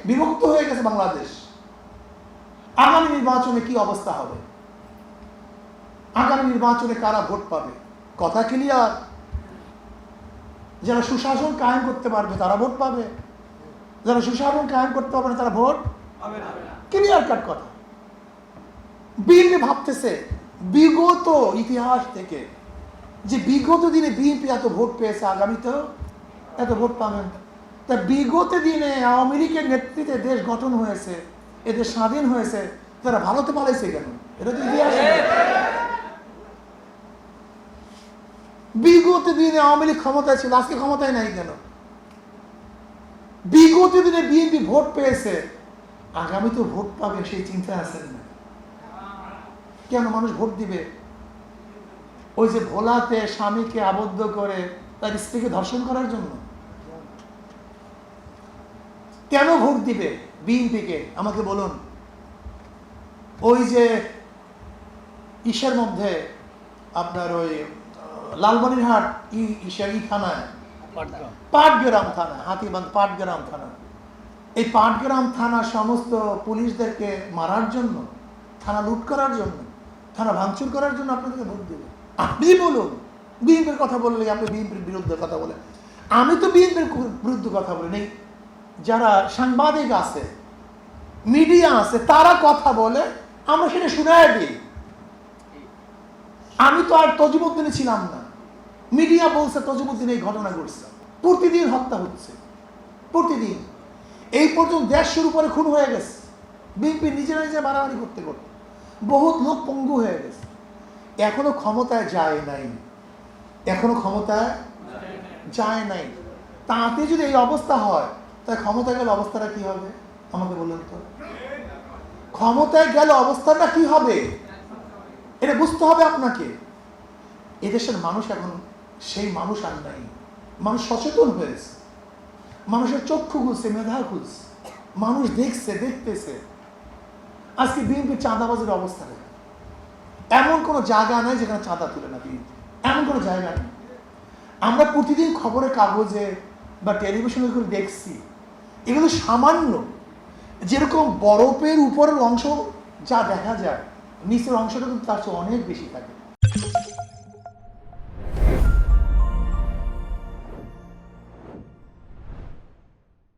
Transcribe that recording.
বিভক্ত হয়ে গেছে বাংলাদেশ। আগামী নির্বাচনে কি অবস্থা হবে, আগামী নির্বাচনে কারা ভোট পাবে, কথা ক্লিয়ার। যারা সুশাসন কায়েম করতে পারবে তারা ভোট পাবে, যারা সুশাসন কায়েম করতে পারবে না তারা ভোট ক্লিয়ার কাট কথা। বিএনপি ভাবতেছে বিগত ইতিহাস থেকে যে বিগত দিনে বিএনপি এত ভোট পেয়েছে, আগামীতেও এত ভোট পাবেন। তা বিগত দিনে আওয়ামী লীগের নেতৃত্বে দেশ গঠন হয়েছে, এদের স্বাধীন হয়েছে, তারা ভারতে পালাইছে কেন? এটা তো ইতিহাস। বিগত দিনে আওয়ামী লীগ ক্ষমতায় ছিল, আজকে ক্ষমতায় নাই কেন? বিগত দিনে বিএনপি ভোট পেয়েছে, আগামীতে ভোট পাবে সেই চিন্তা আছেন না কেন? মানুষ ভোট দিবে ওই যে ভোলাতে স্বামীকে আবদ্ধ করে তার স্ত্রীকে ধর্ষণ করার জন্য? কেন ভোট দিবে বিএনপিকে আমাকে বলুন। ওই যে ইসের মধ্যে আপনার ওই লালমনিরহাট ই থানায়, পাটগ্রাম থানা, হাতিবান্ধ পাটগ্রাম থানা, এই পাটগ্রাম থানা সমস্ত পুলিশদেরকে মারার জন্য, থানা লুট করার জন্য, থানা ভাঙচুর করার জন্য আপনাদেরকে ভোট দেবে? আপনি বলুন। বিএনপির কথা বললে আপনি বিএনপির বিরুদ্ধে কথা বলেন। আমি তো বিএনপির বিরুদ্ধে কথা বলি নেই, যারা সাংবাদিক আছে, মিডিয়া আছে, তারা কথা বলে আমরা সেটা শুনায় দিই। আমি তো আর তজিমুদ্দিনে ছিলাম না, মিডিয়া বলছে তজিমুদ্দিন এই ঘটনা ঘটছে। প্রতিদিন হত্যা হচ্ছে, প্রতিদিন। এই পর্যন্ত দেশ শুরু করে খুন হয়ে গেছে, বিএনপি নিজেরা নিজে মারামারি করতে করতে বহুত লোক পঙ্গু হয়ে গেছে। এখনো ক্ষমতায় যায় নাই, এখনো ক্ষমতায় যায় নাই। তাতে যদি এই অবস্থা হয় তাহলে ক্ষমতায় গেলে অবস্থাটা কি হবে আমাকে বলুন তো? ক্ষমতায় গেলে অবস্থাটা কি হবে এটা বুঝতে হবে আপনাকে। এদেশের মানুষ এখন সেই মানুষ আর নাই। মানুষ সচেতন হয়েছে, মানুষের চক্ষু খুলছে, মেধা খুলছে, মানুষ দেখছে, দেখতেছে। আজকে বিএনপি চাঁদাবাজির অবস্থা নেই, এমন কোনো জায়গা নাই যেখানে চাঁদা তুলে না বিএনপি, এমন কোনো জায়গা নেই। আমরা প্রতিদিন খবরের কাগজে বা টেলিভিশনে করে দেখছি, এগুলো সামান্য। যেরকম বরফের উপরের অংশ যা দেখা যায়, নিচের অংশটা কিন্তু তার চেয়ে অনেক বেশি থাকে।